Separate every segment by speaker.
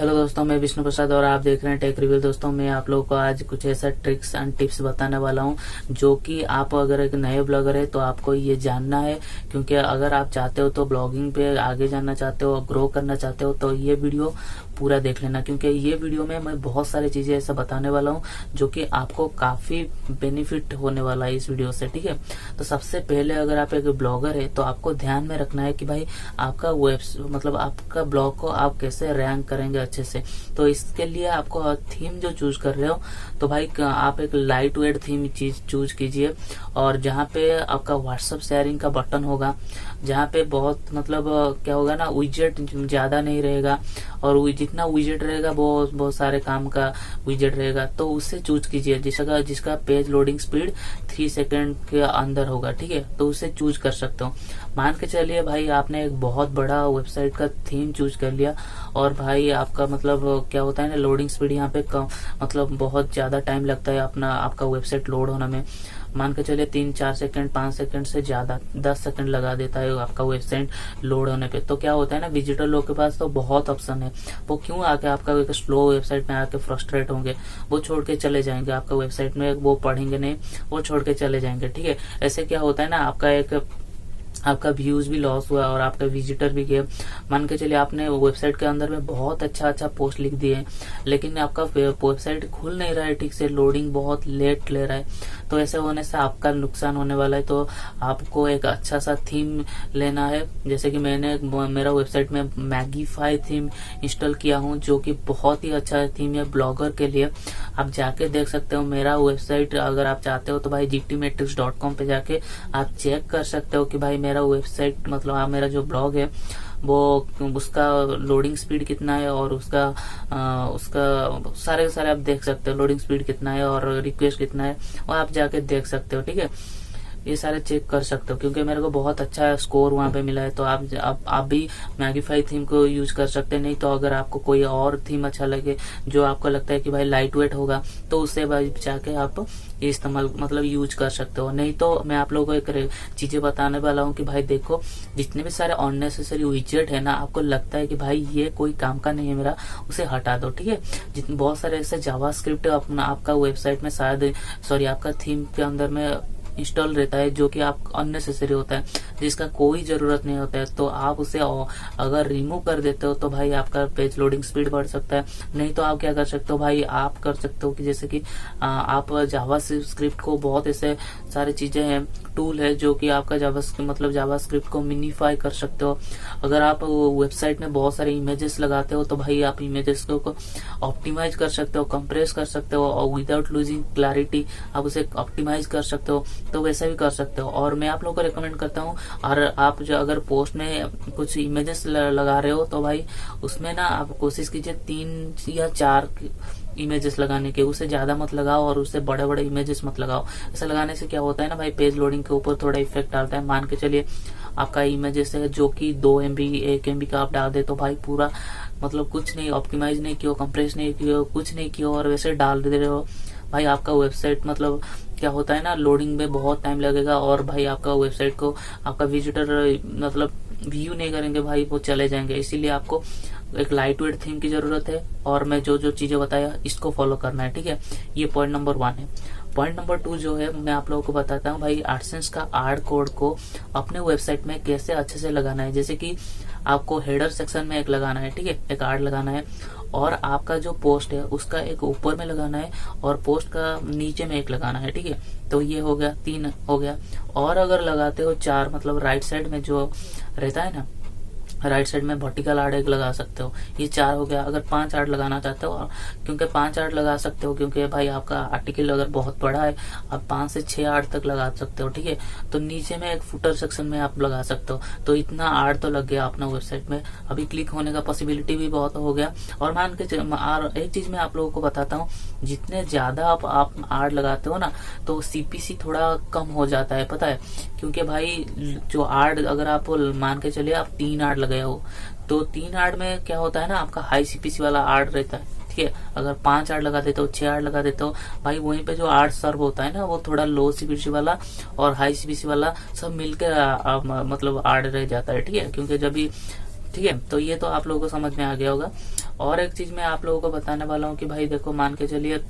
Speaker 1: Hello दोस्तों, मैं विष्णु प्रसाद और आप देख रहे हैं टेक रिव्यू। दोस्तों, मैं आप लोगों को आज कुछ ऐसा ट्रिक्स एंड टिप्स बताने वाला हूं जो कि आप अगर एक नए ब्लॉगर है तो आपको ये जानना है, क्योंकि अगर आप चाहते हो तो ब्लॉगिंग पे आगे जाना चाहते हो, ग्रो करना चाहते हो, तो ये वीडियो पूरा देख लेना, क्योंकि ये वीडियो में मैं बहुत सारी चीजें ऐसा बताने वाला हूँ जो कि आपको काफी बेनिफिट होने वाला है इस वीडियो से। ठीक है, तो सबसे पहले अगर आप एक ब्लॉगर है तो आपको ध्यान में रखना है कि भाई आपका आपका ब्लॉग को आप कैसे रैंक करेंगे अच्छे से। तो इसके लिए आपको थीम जो चूज कर रहे हो तो भाई आप एक लाइट वेट थीम चूज कीजिए, और जहाँ पे आपका व्हाट्सएप शेयरिंग का बटन होगा, जहाँ पे बहुत क्या होगा ना, विजेट ज्यादा नहीं रहेगा, और जितना विजेट रहेगा वो बहुत सारे काम का विजेट रहेगा, तो उससे चूज कीजिए जिसका पेज लोडिंग स्पीड 3 सेकंड के अंदर होगा। ठीक है, तो उसे चूज कर सकते हो। मान के चलिए भाई आपने एक बहुत बड़ा वेबसाइट का थीम चूज कर लिया, और भाई आपका क्या होता है ना, लोडिंग स्पीड यहाँ पे कम, बहुत ज्यादा टाइम लगता है आपका वेबसाइट लोड होने में। मान के चलिए 3-4 सेकंड, 5 सेकंड से ज्यादा 10 सेकंड लगा देता है आपका वेबसाइट लोड होने पे। तो क्या होता है ना, विजिटर लोग के पास तो बहुत ऑप्शन है, वो क्यों आके आपका एक स्लो वेबसाइट में आके फ्रस्ट्रेट होंगे, वो छोड़ के चले जाएंगे आपका वेबसाइट में, वो पढ़ेंगे नहीं, वो छोड़ के चले जाएंगे। ठीक है, ऐसे क्या होता है ना, आपका व्यूज भी लॉस हुआ और आपका विजिटर भी गए। मान के चलिए आपने वेबसाइट के अंदर में बहुत अच्छा पोस्ट लिख दिए, लेकिन आपका वेबसाइट खुल नहीं रहा है ठीक से, लोडिंग बहुत लेट ले रहा है, तो ऐसे होने से आपका नुकसान होने वाला है। तो आपको एक अच्छा सा थीम लेना है, जैसे कि मैंने मेरा वेबसाइट में मैगीफाई थीम इंस्टॉल किया हूँ, जो कि बहुत ही अच्छा थीम है ब्लॉगर के लिए। आप जाके देख सकते हो मेरा वेबसाइट, अगर आप चाहते हो तो भाई gtmetrics.com पे जाके आप चेक कर सकते हो कि भाई मेरा वेबसाइट मेरा जो ब्लॉग है वो उसका लोडिंग स्पीड कितना है, और उसका सारे आप देख सकते हो लोडिंग स्पीड कितना है और रिक्वेस्ट कितना है, वो आप जाके देख सकते हो। ठीक है, ये सारे चेक कर सकते हो, क्योंकि मेरे को बहुत अच्छा स्कोर वहां पे मिला है। तो आप भी मैगीफाई थीम को यूज कर सकते हैं। नहीं तो अगर आपको कोई और थीम अच्छा लगे जो आपको लगता है कि भाई लाइट वेट होगा, तो उससे भाई जाके आप इस्तेमाल यूज कर सकते हो। नहीं तो मैं आप लोगों को एक चीजें बताने वाला हूँ कि भाई देखो, जितने भी सारे अननेसेसरी विजेट है ना, आपको लगता है कि भाई ये कोई काम का नहीं है मेरा, उसे हटा दो। ठीक है, जितने बहुत सारे ऐसे जावास्क्रिप्ट आपका वेबसाइट में आपका थीम के अंदर में इंस्टॉल रहता है, जो कि आप अननेसेसरी होता है, जिसका कोई जरूरत नहीं होता है, तो आप उसे अगर रिमूव कर देते हो तो भाई आपका पेज लोडिंग स्पीड बढ़ सकता है। नहीं तो आप क्या कर सकते हो भाई, आप कर सकते हो कि जैसे कि आप जावा स्क्रिप्ट को, बहुत ऐसे सारी चीजें हैं, टूल है जो कि आपका जावा स्क्रिप्ट को मिनीफाई कर सकते हो। अगर आप वेबसाइट में बहुत सारे इमेजेस लगाते हो तो भाई आप इमेजेस को ऑप्टिमाइज कर सकते हो, कंप्रेस कर सकते हो, और विदाउट लूजिंग क्लैरिटी आप उसे ऑप्टिमाइज कर सकते हो, तो वैसा भी कर सकते हो। और मैं आप लोगों को रिकमेंड करता हूँ, और आप जो अगर पोस्ट में कुछ इमेजेस लगा रहे हो तो भाई उसमें ना आप कोशिश कीजिए 3 या 4 इमेजेस लगाने के, उसे ज्यादा मत लगाओ और उससे बड़े बड़े इमेजेस मत लगाओ। ऐसा लगाने से क्या होता है ना भाई, पेज लोडिंग के ऊपर थोड़ा इफेक्ट डालता है। मान के चलिए आपका इमेजेस है जो कि 2 MB 1 MB का आप डाल दे, तो भाई पूरा कुछ नहीं, ऑप्टिमाइज नहीं किया, कंप्रेस नहीं किया, कुछ नहीं किया, और वैसे डाल दे रहे हो, भाई आपका वेबसाइट क्या होता है ना, लोडिंग में बहुत टाइम लगेगा, और भाई आपका वेबसाइट को आपका विजिटर व्यू नहीं करेंगे, भाई वो चले जाएंगे। इसीलिए आपको एक लाइट वेट थीम की जरूरत है, और मैं जो चीजें बताया इसको फॉलो करना है। ठीक है, ये पॉइंट नंबर 1 है। पॉइंट नंबर 2 जो है, मैं आप लोगों को बताता हूँ भाई एडसेंस का एड कोड को अपने वेबसाइट में कैसे अच्छे से लगाना है। जैसे कि आपको हेडर सेक्शन में एक लगाना है, ठीक है, एक एड लगाना है, और आपका जो पोस्ट है उसका एक ऊपर में लगाना है, और पोस्ट का नीचे में एक लगाना है। ठीक है, तो ये हो गया, 3 हो गया। और अगर लगाते हो 4, राइट साइड में जो रहता है ना, राइट साइड में वर्टिकल आर्ट एक लगा सकते हो, ये 4 हो गया। अगर 5 आर्ट लगाना चाहते हो, क्योंकि 5 आर्ट लगा सकते हो, क्योंकि भाई आपका आर्टिकल अगर बहुत बड़ा है, आप 5 से 6 आर्ट तक लगा सकते हो। ठीक है, तो नीचे में एक फुटर सेक्शन में आप लगा सकते हो, तो इतना आर्ट तो लग गया अपना वेबसाइट में। अभी क्लिक होने का पॉसिबिलिटी भी बहुत हो गया। और मान के और एक चीज मैं आप लोगों को बताता हूँ, जितने ज्यादा आप आर्ट लगाते हो ना, तो CPC थोड़ा कम हो जाता है, पता है, क्योंकि भाई जो आर्ट, अगर आप मान के चलिए आप 3 आर्ट लगाए हो, तो 3 आर्ट में क्या होता है ना, आपका हाई CPC वाला आर्ट रहता है। ठीक है, अगर 5 आर्ट लगा देते हो, 6 आर्ट लगा देते हो, भाई वहीं पे जो आर्ट सर्व होता है ना, वो थोड़ा लो CPC वाला और हाई CPC वाला सब मिलकर आर्ट रह जाता है। ठीक है, क्योंकि जब भी ठीक है, तो ये तो आप लोगों को समझ में आ गया होगा। और एक चीज मैं आप लोगों को बताने वाला हूँ कि भाई देखो, मान के चलिए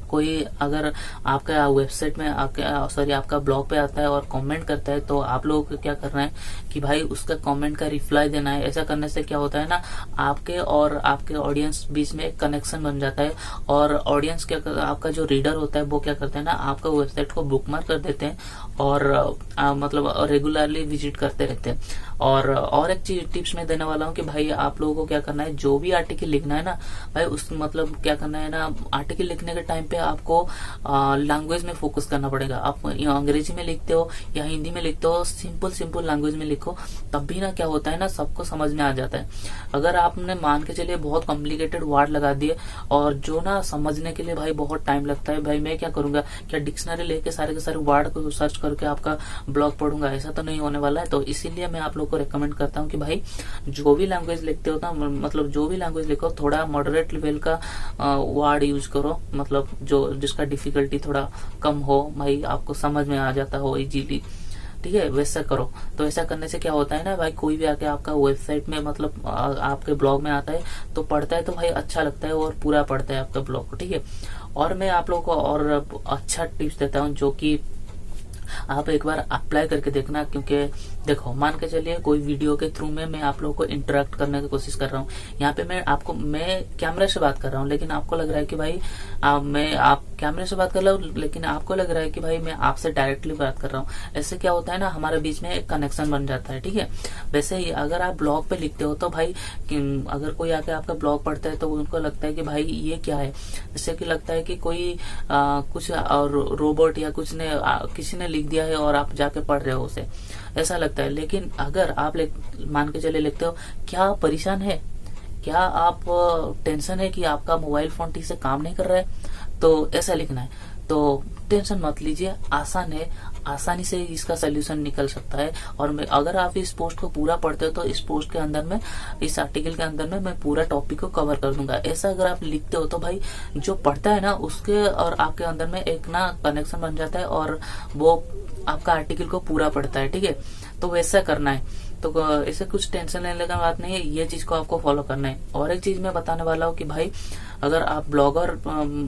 Speaker 1: कोई अगर आपका वेबसाइट में आपका ब्लॉग पे आता है और कमेंट करता है, तो आप लोगों को क्या करना है कि भाई उसका कमेंट का रिप्लाई देना है। ऐसा करने से क्या होता है ना, आपके और आपके ऑडियंस बीच में एक कनेक्शन बन जाता है, और ऑडियंस आपका जो रीडर होता है वो क्या करते हैं ना, आपका वेबसाइट को बुकमार्क कर देते हैं और मतलब रेगुलरली विजिट करते रहते हैं। और एक चीज टिप्स मैं देने वाला हूँ कि भाई आप लोगों को क्या करना है, जो भी आर्टिकल लिखना है ना भाई, उस मतलब क्या करना है ना, आर्टिकल लिखने के टाइम पे आपको लैंग्वेज में फोकस करना पड़ेगा। आप अंग्रेजी में लिखते हो या हिंदी में लिखते हो, सिंपल लैंग्वेज में लिखो, तब भी ना क्या होता है ना, सबको समझ में आ जाता है। अगर आपने मान के चलिए बहुत कॉम्प्लिकेटेड वर्ड लगा दिए और जो ना समझने के लिए भाई बहुत टाइम लगता है, भाई मैं क्या करूंगा, क्या डिक्शनरी लेके सारे के सारे वर्ड को सर्च करके आपका ब्लॉग पढ़ूंगा? ऐसा तो नहीं होने वाला है। तो इसीलिए मैं आप लोग को रेकमेंड करता हूँ कि भाई जो भी लैंग्वेज लिखते हो ना, मतलब जो भी लैंग्वेज लिखो, थोड़ा मॉडरेट लेवल का वर्ड यूज करो, मतलब जो जिसका डिफिकल्टी थोड़ा कम हो, भाई आपको समझ में आ जाता हो इजीली। ठीक है, वैसा करो। तो ऐसा करने से क्या होता है ना भाई, कोई भी आके आपका वेबसाइट में मतलब आपके ब्लॉग में आता है तो पढ़ता है तो भाई अच्छा लगता है और पूरा पढ़ता है आपका ब्लॉग को। ठीक है, और मैं आप लोगों को और अच्छा टिप्स देता हूँ जो कि आप एक बार अप्लाई करके देखना। क्योंकि देखो, मान के चलिए कोई वीडियो के थ्रू में मैं आप लोगों को इंटरेक्ट करने की कोशिश कर रहा हूँ। यहाँ पे मैं कैमरे से बात कर रहा हूँ, लेकिन आपको लग रहा है कि भाई आप कैमरे से बात कर रहा हूँ, लेकिन आपको लग रहा है कि भाई मैं आपसे डायरेक्टली बात कर रहा हूँ। ऐसे क्या होता है ना, हमारे बीच में एक कनेक्शन बन जाता है। ठीक है, वैसे ही अगर आप ब्लॉग पे लिखते हो तो भाई अगर कोई आके आपका ब्लॉग पढ़ता है तो उनको लगता है कि भाई ये क्या है, जैसे कि लगता है कि कोई कुछ रोबोट या कुछ ने किसी ने लिख दिया है और आप जाके पढ़ रहे हो उसे, ऐसा लगता है। लेकिन अगर आप मान के चले लिखते हो, क्या आप परेशान है, क्या आप टेंशन है कि आपका मोबाइल फोन ठीक से काम नहीं कर रहा है, तो ऐसा लिखना है। तो टेंशन मत लीजिए, आसान है, आसानी से इसका सोल्यूशन निकल सकता है। और अगर आप इस पोस्ट को पूरा पढ़ते हो तो इस पोस्ट के अंदर में, इस आर्टिकल के अंदर में मैं पूरा टॉपिक को कवर कर दूंगा। ऐसा अगर आप लिखते हो तो भाई जो पढ़ता है ना, उसके और आपके अंदर में एक ना कनेक्शन बन जाता है और वो आपका आर्टिकल को पूरा पढ़ता है। ठीक है, तो वैसा करना है। तो ऐसे कुछ टेंशन लेने का बात नहीं है, ये चीज को आपको फॉलो करना है। और एक चीज मैं बताने वाला हूँ कि भाई अगर आप ब्लॉगर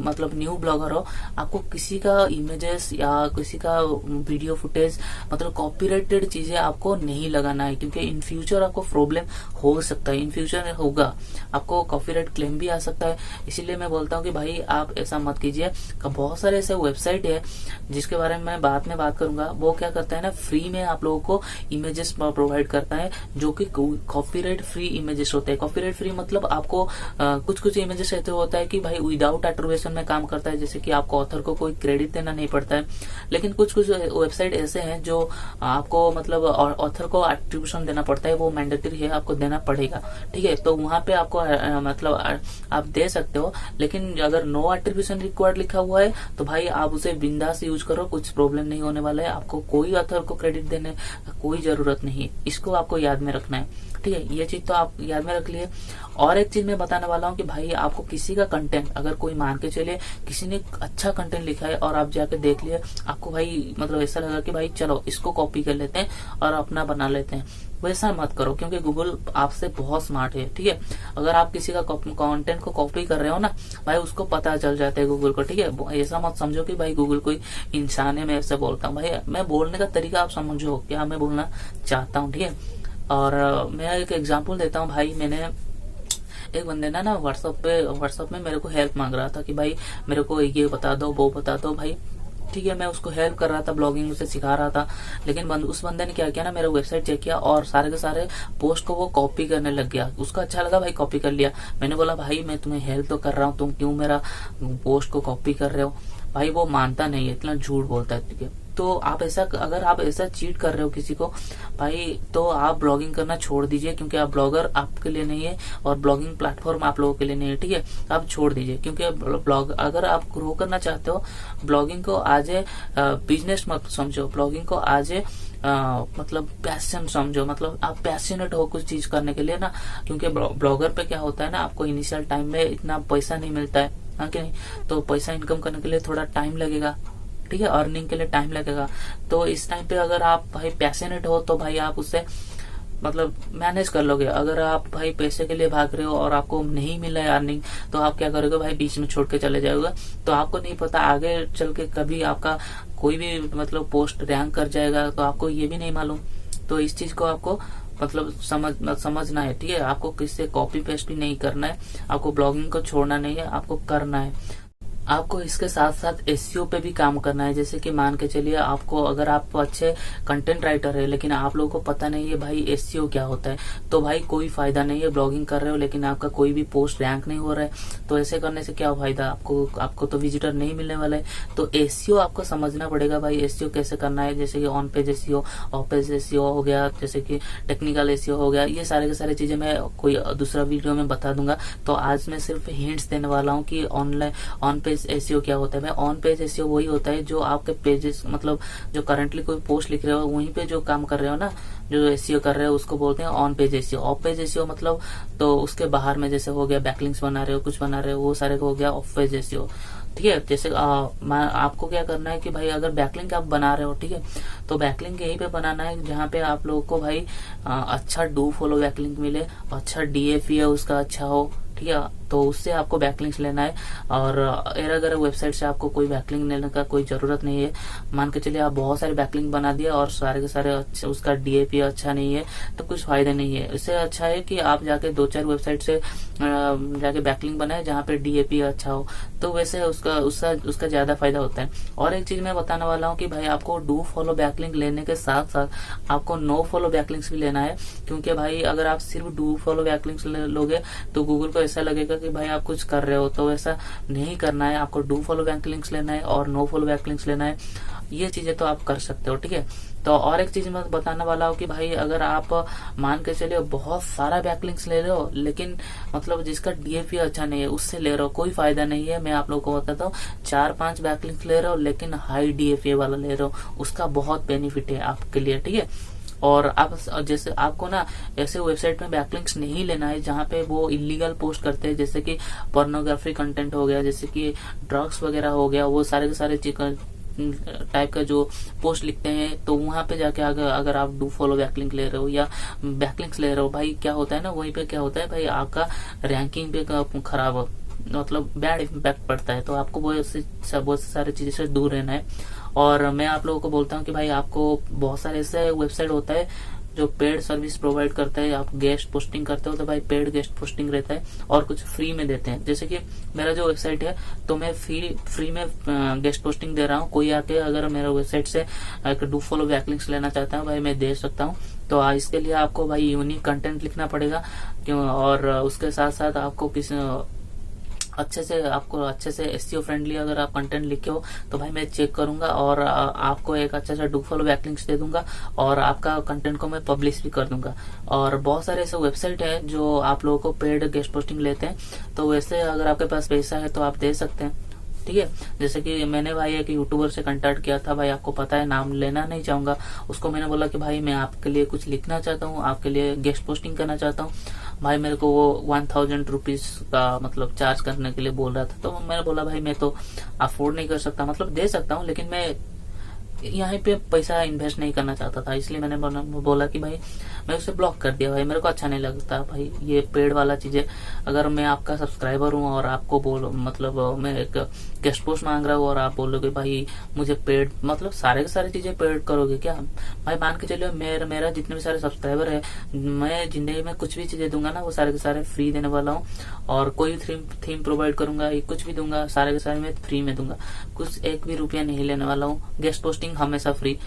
Speaker 1: मतलब न्यू ब्लॉगर हो, आपको किसी का इमेजेस या किसी का वीडियो फुटेज मतलब कॉपीराइटेड चीजें आपको नहीं लगाना है, क्योंकि इन फ्यूचर आपको प्रॉब्लम हो सकता है, इन फ्यूचर होगा, आपको कॉपीराइट क्लेम भी आ सकता है। इसीलिए मैं बोलता हूँ कि भाई आप ऐसा मत कीजिए। बहुत सारे ऐसे वेबसाइट है जिसके बारे में मैं बाद में बात करूंगा, वो क्या करता है ना, फ्री में आप लोगों को इमेजेस प्रोवाइड करता है जो कि कॉपीराइट फ्री इमेजेस होते हैं। कॉपीराइट फ्री मतलब आपको कुछ इमेजेस ऐसे होता है कि भाई विदाउट एट्रीब्यूशन में काम करता है, जैसे कि आपको ऑथर को कोई क्रेडिट देना नहीं पड़ता है। लेकिन कुछ वेबसाइट ऐसे हैं जो आपको मतलब ऑथर को एट्रीब्यूशन देना पड़ता है, वो मैंडेटरी है, आपको देना पड़ेगा। ठीक है, तो वहां पे आपको मतलब आप दे सकते हो, लेकिन अगर नो एट्रीब्यूशन रिक्वायर्ड लिखा हुआ है तो भाई आप उसे बिंदास यूज करो, कुछ प्रॉब्लम नहीं होने वाला है। आपको कोई ऑथर को क्रेडिट देने कोई जरूरत नहीं है, इसको आपको याद में रखना है। ठीक है, ये चीज तो आप याद में रख लिए। और एक चीज मैं बताने वाला हूँ कि भाई आपको किसी का कंटेंट, अगर कोई मान के चलिए किसी ने अच्छा कंटेंट लिखा है और आप जाके देख लिए, आपको भाई मतलब ऐसा लगा कि भाई चलो इसको कॉपी कर लेते हैं और अपना बना लेते हैं, वैसा मत करो, क्योंकि गूगल आपसे बहुत स्मार्ट है। ठीक है, अगर आप किसी का कंटेंट को कॉपी कर रहे हो ना भाई, उसको पता चल जाता है गूगल को। ठीक है, ऐसा मत समझो कि भाई गूगल कोई इंसान है, मैं ऐसे बोलता हूँ। भाई मैं बोलने का तरीका आप समझो क्या मैं बोलना चाहता हूँ। ठीक है, और मैं एक एग्जांपल देता हूँ। भाई मैंने एक बंदे ना व्हाट्सएप में मेरे को हेल्प मांग रहा था कि भाई मेरे को ये बता दो वो बता दो भाई। ठीक है, मैं उसको हेल्प कर रहा था, ब्लॉगिंग उसे सिखा रहा था, लेकिन उस बंदे ने क्या किया ना, मेरा वेबसाइट चेक किया और सारे के सारे पोस्ट को वो कॉपी करने लग गया। उसको अच्छा लगा, भाई कॉपी कर लिया। मैंने बोला भाई मैं तुम्हें हेल्प तो कर रहा हूँ, तुम क्यों मेरा पोस्ट को कॉपी कर रहे हो? भाई वो मानता नहीं है, इतना झूठ बोलता है। ठीक है, तो आप ऐसा, अगर आप ऐसा चीट कर रहे हो किसी को भाई, तो आप ब्लॉगिंग करना छोड़ दीजिए, क्योंकि आप ब्लॉगर आपके लिए नहीं है और ब्लॉगिंग प्लेटफॉर्म आप लोगों के लिए नहीं है। ठीक है, आप छोड़ दीजिए, क्योंकि ब्लॉग अगर आप ग्रो करना चाहते हो, ब्लॉगिंग को आज बिजनेस मत समझो, ब्लॉगिंग को आज मतलब पैशन समझो, मतलब आप पैशनेट हो कुछ चीज करने के लिए ना। क्योंकि ब्लॉगर पे क्या होता है ना, आपको इनिशियल टाइम में इतना पैसा नहीं मिलता है, हाँ कि नहीं? तो पैसा इनकम करने के लिए थोड़ा टाइम लगेगा। ठीक है, अर्निंग के लिए टाइम लगेगा। तो इस टाइम पे अगर आप भाई पैशनेट हो तो भाई आप उससे मतलब मैनेज कर लोगे। अगर आप भाई पैसे के लिए भाग रहे हो और आपको नहीं मिल रहा है अर्निंग, तो आप क्या करोगे भाई, बीच में छोड़ के चले जाओगे। तो आपको नहीं पता आगे चल के कभी आपका कोई भी मतलब पोस्ट रैंक कर जाएगा, तो आपको ये भी नहीं मालूम। तो इस चीज को आपको मतलब समझना है, ठीक है। आपको किसी से कॉपी पेस्ट भी नहीं करना है, आपको ब्लॉगिंग को छोड़ना नहीं है, आपको करना है। आपको इसके साथ साथ एसईओ पे भी काम करना है। जैसे कि मान के चलिए आपको, अगर आप अच्छे कंटेंट राइटर है लेकिन आप लोगों को पता नहीं है भाई एसईओ क्या होता है, तो भाई कोई फायदा नहीं है। ब्लॉगिंग कर रहे हो लेकिन आपका कोई भी पोस्ट रैंक नहीं हो रहा है, तो ऐसे करने से क्या फायदा, आपको तो विजिटर नहीं मिलने वाला है। तो एसईओ आपको समझना पड़ेगा भाई, एसईओ कैसे करना है। जैसे कि on page SEO, of page SEO हो गया, जैसे कि टेक्निकल एसईओ हो गया, ये सारे के सारे चीजें मैं कोई दूसरा वीडियो में बता दूंगा। तो आज मैं सिर्फ हिंट्स देने वाला हूँ कि ऑन पेज एसईओ क्या होता है। मैं ऑन पेज एसईओ वही होता है जो आपके पेजेस, मतलब जो करंटली कोई पोस्ट लिख रहे हो वहीं पे जो काम कर रहे हो ना, जो एसईओ कर रहे हो उसको बोलते हैं on page SEO. Of page SEO मतलब तो उसके बाहर में जैसे हो गया बैकलिंक्स बना रहे हो, कुछ बना रहे हो, वो सारे हो गया ऑफ पेज एसईओ, ठीक है। जैसे आपको क्या करना है कि भाई अगर बैकलिंक आप बना रहे हो, ठीक है, तो बैकलिंक यहीं पे बनाना है जहाँ पे आप लोगों को भाई अच्छा डू फॉलो बैकलिंक मिले, अच्छा डीएपी है उसका अच्छा हो, ठीक है। तो उससे आपको बैकलिंक्स लेना है। और अगर वेबसाइट से आपको कोई बैकलिंक लेने का कोई जरूरत नहीं है, मान के चलिए आप बहुत सारे बैकलिंक बना दिया और सारे के सारे उसका डीएपी अच्छा नहीं है, तो कुछ फायदा नहीं है। इससे अच्छा है कि आप जाके 2-4 वेबसाइट से जाके बैकलिंक बनाए जहाँ पे डीएपी अच्छा हो, तो वैसे उसका ज्यादा फायदा होता है। और एक चीज मैं बताने वाला हूँ कि भाई आपको डू फॉलो बैकलिंक लेने के साथ साथ आपको नो फॉलो बैकलिंक्स भी लेना है। क्योंकि भाई अगर आप सिर्फ डू फॉलो बैकलिंक्स लोगे तो गूगल को ऐसा लगेगा कि भाई आप कुछ कर रहे हो, तो ऐसा नहीं करना है। आपको डू फॉलो बैकलिंक्स लेना है और नो फॉलो बैकलिंक्स लेना है। ये चीजें तो आप कर सकते हो, ठीक है। तो और एक चीज मैं बताने वाला हूँ कि भाई अगर आप मान के चलिए बहुत सारा बैकलिंक्स ले रहे हो लेकिन मतलब जिसका डीएपी अच्छा नहीं है उससे ले रहे हो, कोई फायदा नहीं है। मैं आप लोगों को बताता हूँ, 4-5 बैकलिंक्स ले रहे हो लेकिन हाई डीएपी वाला ले रहे हो, उसका बहुत बेनिफिट है आपके लिए, ठीक है। और आप जैसे आपको ना ऐसे वेबसाइट में बैकलिंक्स नहीं लेना है जहाँ पे वो इलीगल पोस्ट करते हैं, जैसे कि पोर्नोग्राफी कंटेंट हो गया, जैसे कि ड्रग्स वगैरह हो गया, वो सारे के सारे टाइप का जो पोस्ट लिखते हैं। तो वहां पे जाके अगर आप डू फॉलो बैकलिंक ले रहे हो या बैकलिंक्स ले रहे हो, भाई क्या होता है ना, वहीं पे क्या होता है भाई आपका रैंकिंग पे खराब मतलब बैड इम्पैक्ट पड़ता है। तो आपको बहुत से सारी चीजों से दूर रहना है। और मैं आप लोगों को बोलता हूँ कि भाई आपको बहुत सारे ऐसे वेबसाइट होता है जो पेड सर्विस प्रोवाइड करता है। आप गेस्ट पोस्टिंग करते हो तो भाई पेड गेस्ट पोस्टिंग रहता है और कुछ फ्री में देते हैं। जैसे कि मेरा जो वेबसाइट है तो मैं फ्री में गेस्ट पोस्टिंग दे रहा हूँ। कोई आके अगर मेरा वेबसाइट से एक डू फॉलो बैकलिंक्स लेना चाहता है भाई मैं दे सकता हूँ। तो इसके लिए आपको भाई यूनिक कंटेंट लिखना पड़ेगा क्यों, और उसके साथ साथ आपको अच्छे से एसईओ फ्रेंडली अगर आप कंटेंट लिखे हो तो भाई मैं चेक करूंगा और आपको एक अच्छा सा डू फॉलो बैकलिंक्स दे दूंगा और आपका कंटेंट को मैं पब्लिश भी कर दूंगा। और बहुत सारे ऐसे वेबसाइट है जो आप लोगों को पेड गेस्ट पोस्टिंग लेते हैं, तो वैसे अगर आपके पास पैसा है तो आप दे सकते हैं, ठीक है। जैसे कि मैंने भाई एक यूट्यूबर से कांटेक्ट किया था, भाई आपको पता है नाम लेना नहीं चाहूंगा, उसको मैंने बोला कि भाई मैं आपके लिए कुछ लिखना चाहता हूँ, आपके लिए गेस्ट पोस्टिंग करना चाहता हूँ। भाई मेरे को वो 1000 रुपीज का मतलब चार्ज करने के लिए बोल रहा था। तो मैंने बोला भाई मैं तो अफोर्ड नहीं कर सकता, मतलब दे सकता हूँ लेकिन मैं यहाँ पे पैसा इन्वेस्ट नहीं करना चाहता था, इसलिए मैंने बोला कि भाई मैं उसे ब्लॉक कर दिया। भाई मेरे को अच्छा नहीं लगता भाई ये पेड वाला चीजें। अगर मैं आपका सब्सक्राइबर हूँ और आपको मतलब मैं एक गेस्ट पोस्ट मांग रहा हूँ और आप बोलोगे भाई मुझे पेड, मतलब सारे के सारे चीजें पेड करोगे क्या? भाई मान के चलिए मेरा जितने भी सारे सब्सक्राइबर है, मैं जिंदगी में कुछ भी चीजें दूंगा ना वो सारे के सारे फ्री देने वाला हूँ। और कोई थीम प्रोवाइड करूंगा, कुछ भी दूंगा सारे के सारे मैं फ्री में दूंगा, कुछ एक भी रुपया नहीं लेने वाला हूँ। गेस्ट पोस्टिंग हमेशा फ्री,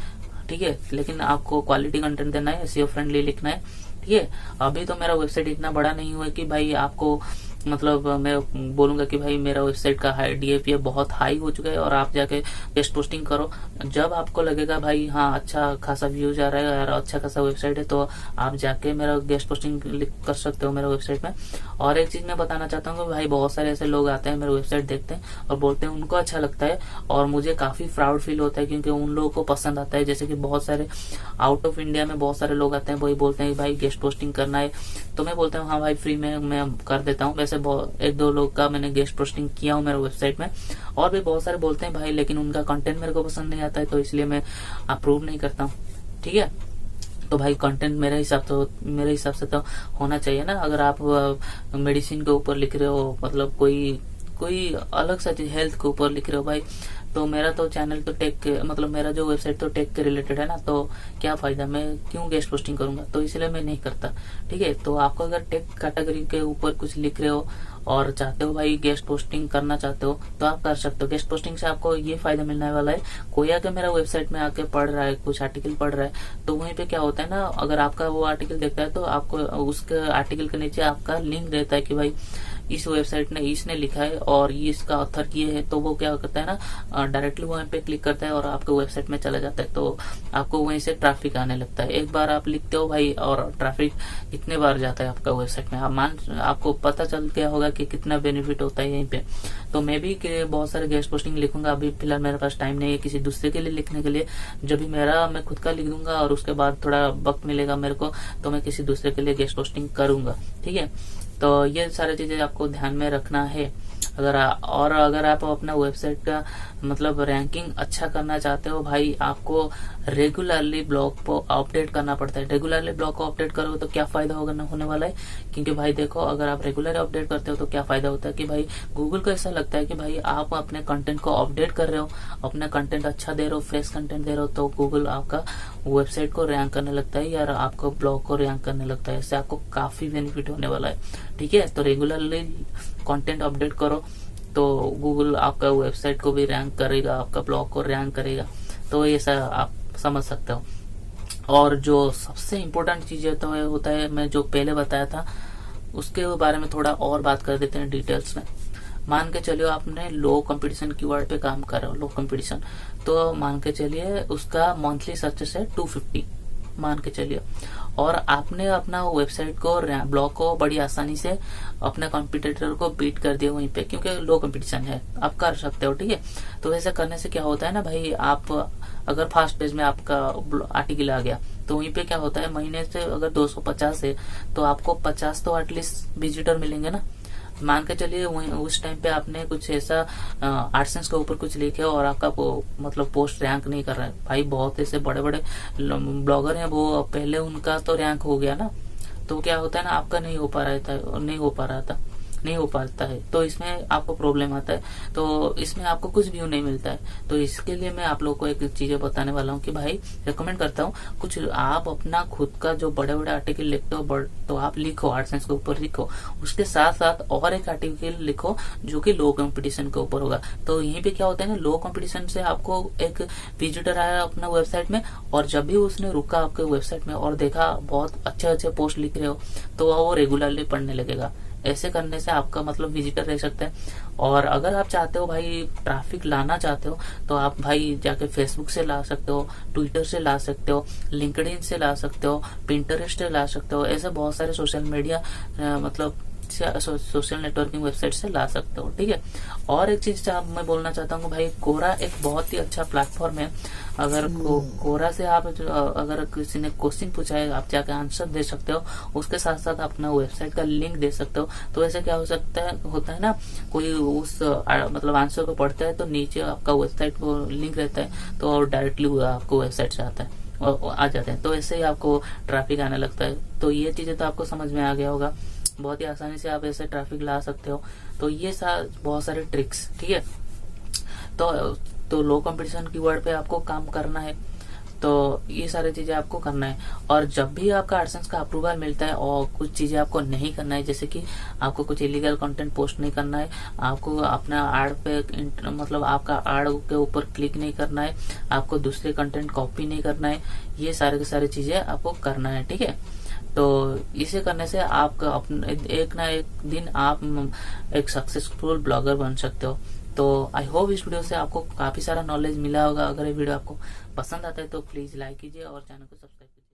Speaker 1: ठीक है। लेकिन आपको क्वालिटी कंटेंट देना है, एसईओ फ्रेंडली लिखना है, ठीक है। अभी तो मेरा वेबसाइट इतना बड़ा नहीं हुआ कि भाई आपको मतलब मैं बोलूंगा कि भाई मेरा वेबसाइट का डीएपी बहुत हाई हो चुका है और आप जाके गेस्ट पोस्टिंग करो। जब आपको लगेगा भाई हाँ अच्छा खासा व्यूज आ रहा है और अच्छा खासा वेबसाइट है तो आप जाके मेरा गेस्ट पोस्टिंग कर सकते हो मेरे वेबसाइट में। और एक चीज मैं बताना चाहता हूँ कि भाई बहुत सारे ऐसे लोग आते हैं मेरे वेबसाइट देखते हैं और बोलते हैं उनको अच्छा लगता है और मुझे काफी प्राउड फील होता है क्योंकि उन लोगों को पसंद आता है। जैसे कि बहुत सारे आउट ऑफ इंडिया में बहुत सारे लोग आते हैं, वही बोलते हैं भाई गेस्ट पोस्टिंग करना है, तो मैं बोलता हूँ हाँ भाई फ्री में मैं कर देता हूँ। वैसे 1-2 लोग का मैंने गेस्ट पोस्टिंग किया हूँ मेरे वेबसाइट में। और भी बहुत सारे बोलते हैं भाई लेकिन उनका कंटेंट मेरे को पसंद नहीं आता है तो इसलिए मैं अप्रूव नहीं करता हूँ, ठीक है। तो भाई कंटेंट मेरे हिसाब से तो होना चाहिए ना। अगर आप मेडिसिन के ऊपर लिख रहे हो, मतलब कोई अलग सा चीज हेल्थ के ऊपर लिख रहे हो भाई, तो मेरा तो चैनल तो टेक के, मतलब मेरा जो वेबसाइट तो टेक के रिलेटेड है ना, तो क्या फायदा, मैं क्यों गेस्ट पोस्टिंग करूंगा, तो इसलिए मैं नहीं करता। ठीक है, तो आपको अगर टेक कैटेगरी के ऊपर कुछ लिख रहे हो और चाहते हो भाई गेस्ट पोस्टिंग करना चाहते हो, तो आप कर सकते हो। गेस्ट पोस्टिंग से आपको ये फायदा मिलने वाला है, कोई आके मेरा वेबसाइट में आके पढ़ रहा है, कुछ आर्टिकल पढ़ रहा है, तो वहीं पे क्या होता है ना, अगर आपका वो आर्टिकल देखता है तो आपको उसके आर्टिकल के नीचे आपका लिंक रहता है कि भाई इस वेबसाइट ने इसने लिखा है और ये इसका ऑथर ये है, तो वो क्या करता है ना, डायरेक्टली वहीं पे क्लिक करता है और आपके वेबसाइट में चला जाता है, तो आपको वहीं से ट्रैफिक आने लगता है। एक बार आप लिखते हो भाई और ट्रैफिक कितने बार जाता है आपका वेबसाइट में, आपको पता चल गया होगा कि कितना बेनिफिट होता है यहीं पे। तो मैं भी बहुत सारे गेस्ट पोस्टिंग लिखूंगा, अभी फिलहाल मेरे पास टाइम नहीं है किसी दूसरे के लिए लिखने के लिए। जब भी मैं खुद का लिख दूंगा और उसके बाद थोड़ा वक्त मिलेगा मेरे को, तो मैं किसी दूसरे के लिए गेस्ट पोस्टिंग करूंगा। ठीक है, तो ये सारी चीजें आपको ध्यान में रखना है। अगर आप अपना वेबसाइट का मतलब रैंकिंग अच्छा करना चाहते हो भाई, आपको रेगुलरली ब्लॉग को अपडेट करना पड़ता है। रेगुलरली ब्लॉग को अपडेट करोगे तो क्या फायदा होने वाला है, क्योंकि भाई देखो, अगर आप रेगुलर अपडेट करते हो तो क्या फायदा होता है कि भाई गूगल को ऐसा लगता है कि भाई आप अपने कंटेंट को अपडेट कर रहे हो, अपना कंटेंट अच्छा दे रहे हो, फ्रेश कंटेंट दे रहे हो, तो गूगल आपका वेबसाइट को रैंक करने लगता है या आपको ब्लॉग को रैंक करने लगता है। इससे आपको काफी बेनिफिट होने वाला है। ठीक है, तो रेगुलरली कंटेंट अपडेट करो तो गूगल आपका वेबसाइट को भी रैंक करेगा, आपका ब्लॉग को रैंक करेगा। तो ये सब आप समझ सकते हो। और जो सबसे इम्पोर्टेंट चीज होता है मैं जो पहले बताया था, उसके बारे में थोड़ा और बात कर देते हैं डिटेल्स में। मान के चलिए आपने लो कंपटीशन कीवर्ड पे काम कर रहे हो, लो कंपटीशन, तो मान के चलिए उसका मंथली सर्चेस है 250 मान के चलिए, और आपने अपना वेबसाइट को ब्लॉग को बड़ी आसानी से अपने कॉम्पिटिटर को बीट कर दिया वहीं पे, क्योंकि लो कंपटीशन है, आप कर सकते हो। ठीक है, तो वैसे करने से क्या होता है ना भाई, आप अगर फर्स्ट पेज में आपका आर्टिकल आ गया तो वहीं पे क्या होता है, महीने से अगर 250 है तो आपको 50 तो एटलीस्ट विजिटर मिलेंगे ना। मान के चलिए उस टाइम पे आपने कुछ ऐसा एडसेंस के ऊपर कुछ लिखे और आपका मतलब पोस्ट रैंक नहीं कर रहा है भाई, बहुत ऐसे बड़े बड़े ब्लॉगर हैं, वो पहले उनका तो रैंक हो गया ना, तो क्या होता है ना, आपका नहीं हो पाता है, तो इसमें आपको प्रॉब्लम आता है, तो इसमें आपको कुछ व्यू नहीं मिलता है। तो इसके लिए मैं आप लोग को एक चीजें बताने वाला हूँ कि भाई रिकमेंड करता हूँ, कुछ आप अपना खुद का जो बड़े बड़े आर्टिकल लिखते हो तो आप लिखो, एडसेंस के ऊपर लिखो, उसके साथ साथ और एक आर्टिकल लिखो जो कि लो कंपटीशन के ऊपर होगा। तो यहीं पे क्या होता है ना, लो कंपटीशन से आपको एक विजिटर आया अपना वेबसाइट में, और जब भी उसने रुका आपके वेबसाइट में और देखा बहुत अच्छे पोस्ट लिख रहे हो, तो वो रेगुलरली पढ़ने लगेगा। ऐसे करने से आपका मतलब विजिटर रह सकता है। और अगर आप चाहते हो भाई ट्रैफिक लाना चाहते हो, तो आप भाई जाके फेसबुक से ला सकते हो, ट्विटर से ला सकते हो, लिंक्डइन से ला सकते हो, पिंटरेस्ट से ला सकते हो, ऐसे बहुत सारे सोशल मीडिया मतलब सोशल नेटवर्किंग वेबसाइट से ला सकते हो। ठीक है, और एक चीज मैं बोलना चाहता हूँ भाई, कोरा एक बहुत ही अच्छा प्लेटफॉर्म है। अगर कोरा से आप अगर किसी ने क्वेश्चन पूछा है, आप जाके आंसर दे सकते हो, उसके साथ साथ अपना वेबसाइट का लिंक दे सकते हो। तो ऐसे क्या होता है ना, कोई उस मतलब आंसर को पढ़ता है तो नीचे आपका वेबसाइट को लिंक रहता है, तो डायरेक्टली आपको वेबसाइट से आता है और आ जाते हैं, तो ऐसे ही आपको ट्रैफिक आने लगता है। तो ये चीजें तो आपको समझ में आ गया होगा, बहुत ही आसानी से आप ऐसे ट्रैफिक ला सकते हो। तो ये बहुत सारे ट्रिक्स। ठीक है, तो लो कंपटीशन कीवर्ड पे आपको काम करना है, तो ये सारी चीजें आपको करना है। और जब भी आपका एडसेंस का अप्रूवल मिलता है और कुछ चीजें आपको नहीं करना है, जैसे कि आपको कुछ इलीगल कंटेंट पोस्ट नहीं करना है, आपको अपना एड पे मतलब आपका एड के ऊपर क्लिक नहीं करना है, आपको दूसरे कंटेंट कॉपी नहीं करना है, ये सारी की सारी चीजें आपको करना है। ठीक है, तो इसे करने से आपका एक ना एक दिन आप एक सक्सेसफुल ब्लॉगर बन सकते हो। तो आई होप इस वीडियो से आपको काफी सारा नॉलेज मिला होगा। अगर ये वीडियो आपको पसंद आता है तो प्लीज लाइक कीजिए और चैनल को सब्सक्राइब कीजिए।